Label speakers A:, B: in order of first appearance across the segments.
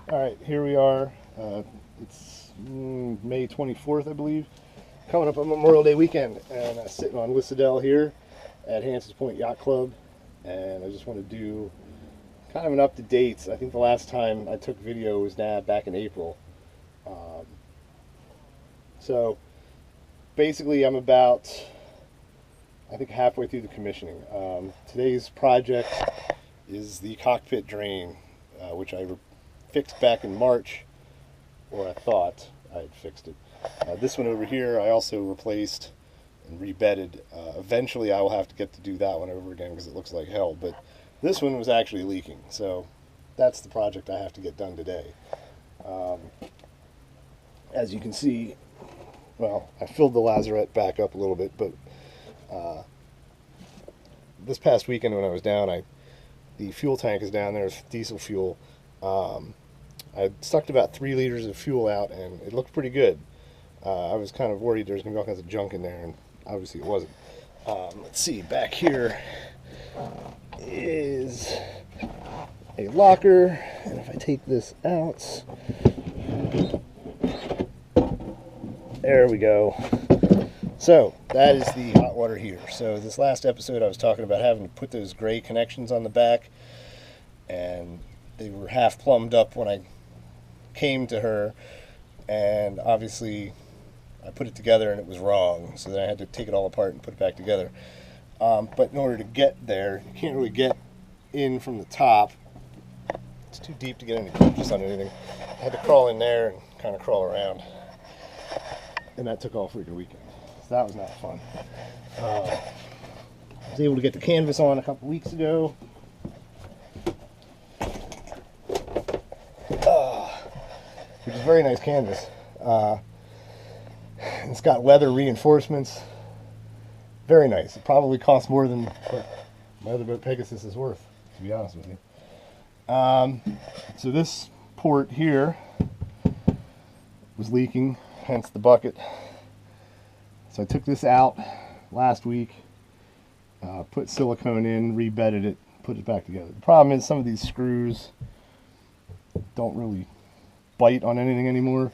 A: All right, here we are. It's May 24th, I believe, coming up on Memorial Day weekend, and I'm sitting on Lissadell here at Hances Yacht Club, and I just want to do kind of an up-to-date. I think the last time I took video was back in April. So basically, I'm about, I think, halfway through the commissioning. Today's project is the cockpit drain, which I fixed back in March, or I thought I had fixed it. This one over here I also replaced and rebedded. Eventually I will have to get to do that one over again because it looks like hell, but this one was actually leaking, so that's the project I have to get done today. As you can see, well, I filled the lazarette back up a little bit, but this past weekend when I was down, the fuel tank is down there, it's diesel fuel. I sucked about 3 liters of fuel out, and it looked pretty good. I was kind of worried there was going to be all kinds of junk in there, and obviously it wasn't. Let's see, back here is a locker, and if I take this out, there we go. So that is the hot water heater. So this last episode I was talking about having to put those gray connections on the back, and they were half plumbed up when I came to her, and obviously I put it together and it was wrong, so then I had to take it all apart and put it back together. But in order to get there, you can't really get in from the top. It's too deep to get any purchase on anything. I had to crawl in there and kind of crawl around, and that took all freaking weekend. So that was not fun. I was able to get the canvas on a couple weeks ago. Which is very nice canvas. It's got leather reinforcements. Very nice. It probably costs more than what my other boat Pegasus is worth, to be honest with you. So this port here was leaking, hence the bucket. So I took this out last week, put silicone in, rebedded it, put it back together. The problem is some of these screws don't really bite on anything anymore.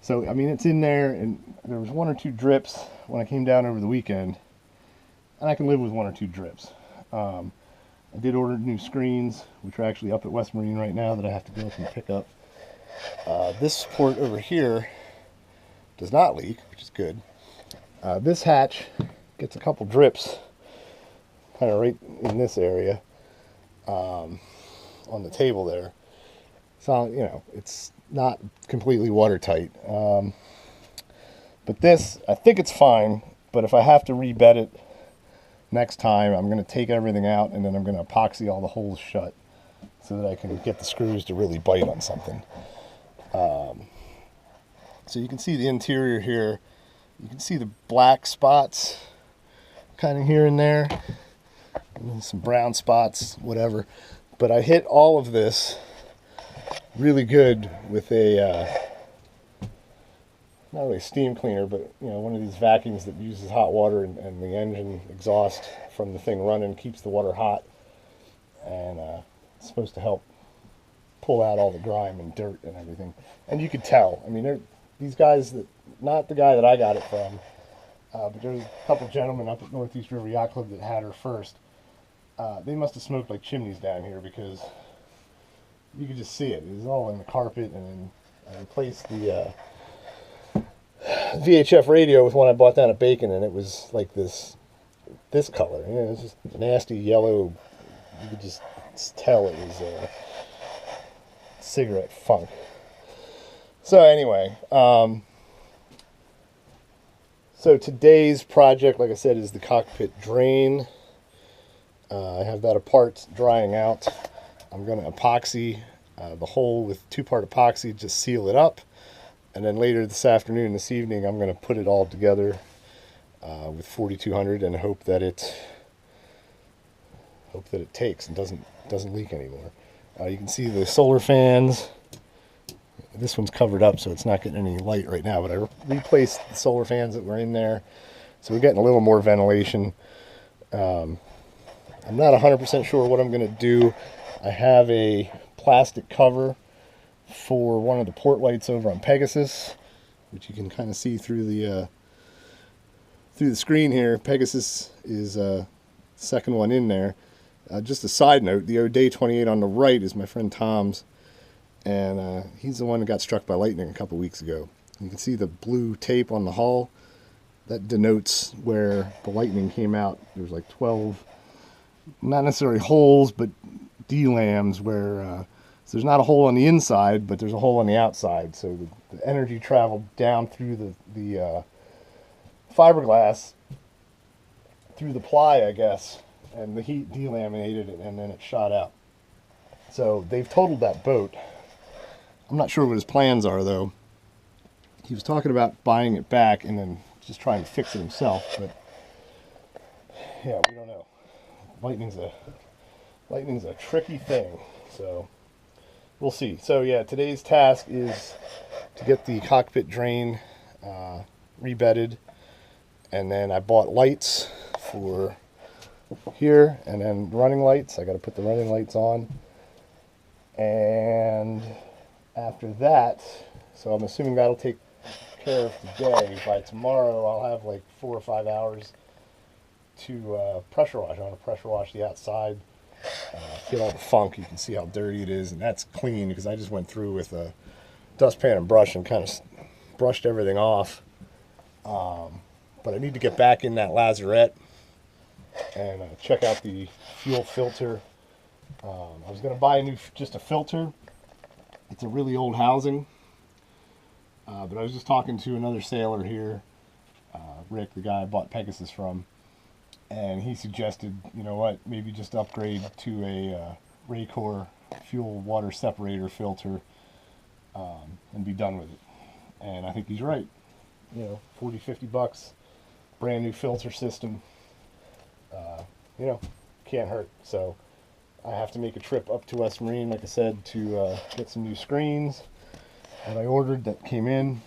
A: So I mean, it's in there, and there was 1 or 2 drips when I came down over the weekend, and I can live with 1 or 2 drips. I did order new screens, which are actually up at West Marine right now that I have to go up and pick up. This port over here does not leak, which is good. This hatch gets a couple drips kind of right in this area, on the table there. So, you know, it's not completely watertight. But this, I think it's fine, but if I have to rebed it next time, I'm going to take everything out, and then I'm going to epoxy all the holes shut so that I can get the screws to really bite on something. So you can see the interior here. You can see the black spots kind of here and there, and some brown spots, whatever. But I hit all of this really good with a not really a steam cleaner, but you know, one of these vacuums that uses hot water, and the engine exhaust from the thing running keeps the water hot, and it's supposed to help pull out all the grime and dirt and everything. And you could tell, I mean, these guys, that, not the guy that I got it from, but there's a couple gentlemen up at Northeast River Yacht Club that had her first. They must have smoked like chimneys down here, because you could just see it. It was all in the carpet, and then I replaced the VHF radio with one I bought down at Bacon, and it was like this color. You know, it was just nasty yellow. You could just tell it was cigarette funk. So anyway, so today's project, like I said, is the cockpit drain. I have that apart, drying out. I'm going to epoxy the hole with 2-part epoxy, just seal it up, and then later this afternoon, this evening, I'm going to put it all together with 4200 and hope that it takes and doesn't leak anymore. You can see the solar fans. This one's covered up, so it's not getting any light right now, but I replaced the solar fans that were in there, so we're getting a little more ventilation. I'm not 100% sure what I'm going to do. I have a plastic cover for one of the port lights over on Pegasus, which you can kind of see through the screen here. Pegasus is second one in there. Just a side note, the O'Day 28 on the right is my friend Tom's, and he's the one that got struck by lightning a couple weeks ago. You can see the blue tape on the hull. That denotes where the lightning came out. There's like 12, not necessarily holes, but D-lams where so there's not a hole on the inside, but there's a hole on the outside. So the energy traveled down through the fiberglass, through the ply, I guess, and the heat delaminated it, and then it shot out. So they've totaled that boat. I'm not sure what his plans are, though. He was talking about buying it back and then just trying to fix it himself, but yeah, we don't know. Lightning's a tricky thing, so we'll see. So yeah, today's task is to get the cockpit drain rebedded, and then I bought lights for here, and then running lights. I got to put the running lights on, and after that, so I'm assuming that'll take care of today. By tomorrow, I'll have like 4 or 5 hours to pressure wash. I want to pressure wash the outside, get all the funk. You can see how dirty it is, and that's clean because I just went through with a dustpan and brush and kind of brushed everything off. But I need to get back in that lazarette and check out the fuel filter. I was going to buy just a filter. It's a really old housing. But I was just talking to another sailor here, Rick, the guy I bought Pegasus from, and he suggested, you know what, maybe just upgrade to a Raycor fuel water separator filter and be done with it. And I think he's right. You know, 40, 50 bucks, brand new filter system, you know, can't hurt. So I have to make a trip up to West Marine, like I said, to get some new screens that I ordered that came in.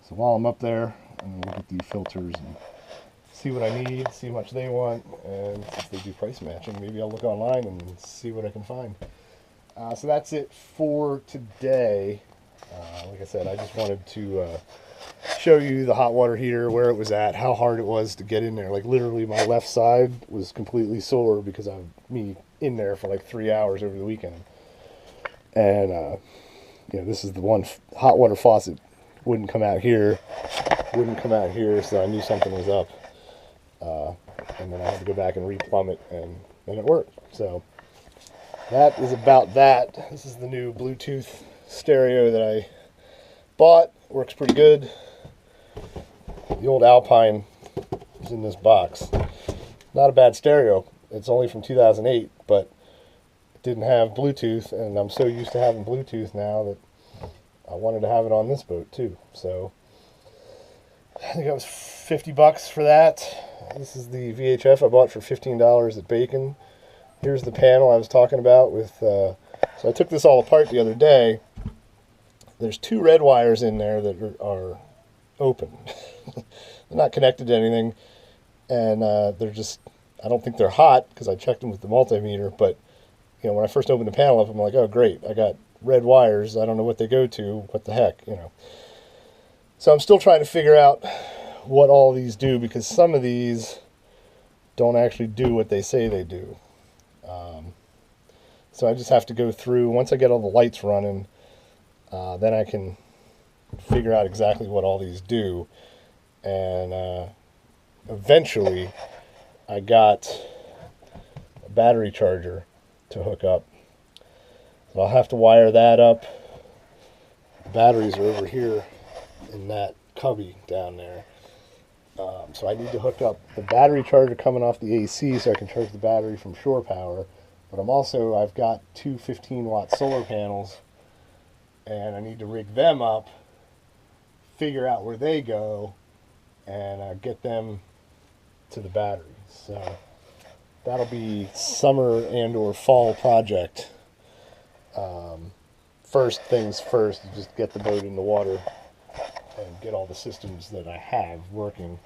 A: So while I'm up there, I'm going to look at the filters and see what I need, see how much they want, and if they do price matching, maybe I'll look online and see what I can find. So that's it for today. Like I said, I just wanted to show you the hot water heater, where it was at, how hard it was to get in there. Like literally my left side was completely sore because of me in there for like 3 hours over the weekend. And you know, this is the one hot water faucet wouldn't come out here, so I knew something was up. And then I had to go back and replumb it, and then it worked. So that is about that. This is the new Bluetooth stereo that I bought. Works pretty good. The old Alpine is in this box. Not a bad stereo. It's only from 2008, but didn't have Bluetooth, and I'm so used to having Bluetooth now that I wanted to have it on this boat too. So I think it was 50 bucks for that. This is the VHF I bought for $15 at Bacon. Here's the panel I was talking about with so I took this all apart the other day. There's 2 red wires in there that are open. They're not connected to anything, and they're just, I don't think they're hot because I checked them with the multimeter, but you know, when I first opened the panel up, I'm like, oh great, I got red wires, I don't know what they go to, what the heck, you know. So I'm still trying to figure out what all these do, because some of these don't actually do what they say they do. So I just have to go through, once I get all the lights running, then I can figure out exactly what all these do. And eventually I got a battery charger to hook up. So I'll have to wire that up. The batteries are over here in that cubby down there. So I need to hook up the battery charger coming off the AC so I can charge the battery from shore power. But I've got 2 15-watt solar panels, and I need to rig them up, figure out where they go, and get them to the battery. So that'll be summer and or fall project. First things first, just get the boat in the water and get all the systems that I have working,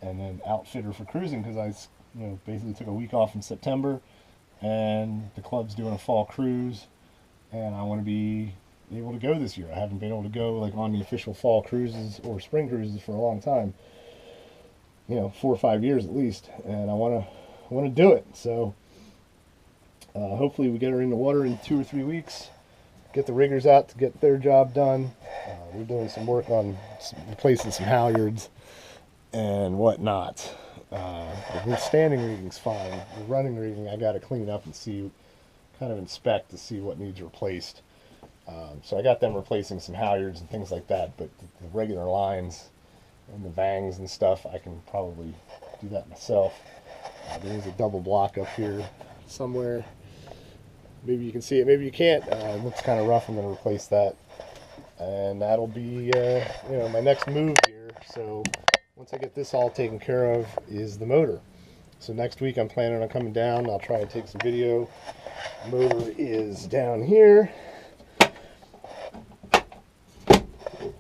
A: and then outfit her for cruising, because I basically took a week off in September, and the club's doing a fall cruise, and I want to be able to go this year. I haven't been able to go like on the official fall cruises or spring cruises for a long time, 4 or 5 years at least, and I want to do it. So hopefully we get her in the water in 2 or 3 weeks, get the riggers out to get their job done. We're doing some work on replacing some halyards and whatnot. The standing rigging's fine. The running rigging I got to clean up and see, kind of inspect to see what needs replaced. So I got them replacing some halyards and things like that, but the regular lines and the vangs and stuff, I can probably do that myself. There is a double block up here somewhere. Maybe you can see it, maybe you can't. It looks kind of rough. I'm going to replace that. And that'll be, my next move here. So once I get this all taken care of is the motor. So next week I'm planning on coming down. I'll try and take some video. The motor is down here.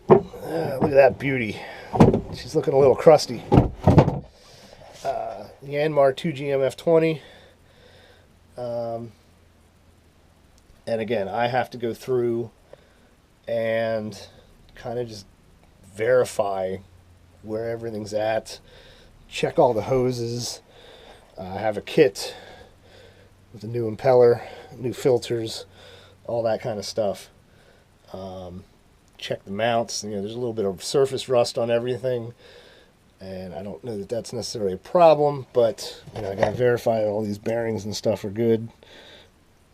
A: Look at that beauty. She's looking a little crusty. The Yanmar 2GM F20. And again, I have to go through and kind of just verify where everything's at, check all the hoses. I have a kit with a new impeller, new filters, all that kind of stuff. Check the mounts. There's a little bit of surface rust on everything, and I don't know that that's necessarily a problem, but I gotta verify that all these bearings and stuff are good,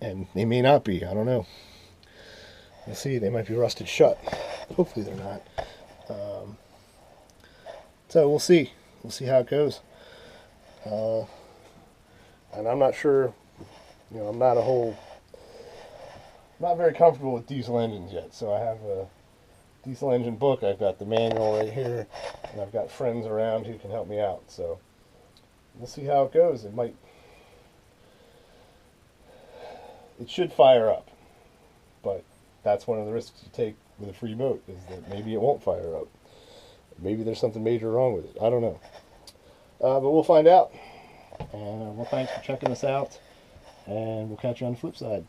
A: and they may not be. I don't know. You'll see, they might be rusted shut. Hopefully they're not. So we'll see. We'll see how it goes. And I'm not sure. I'm not very comfortable with diesel engines yet. So I have a diesel engine book. I've got the manual right here, and I've got friends around who can help me out. So we'll see how it goes. It should fire up, but that's one of the risks you take with a free boat, is that maybe it won't fire up. Maybe there's something major wrong with it. I don't know. But we'll find out. And well, thanks for checking us out, and we'll catch you on the flip side.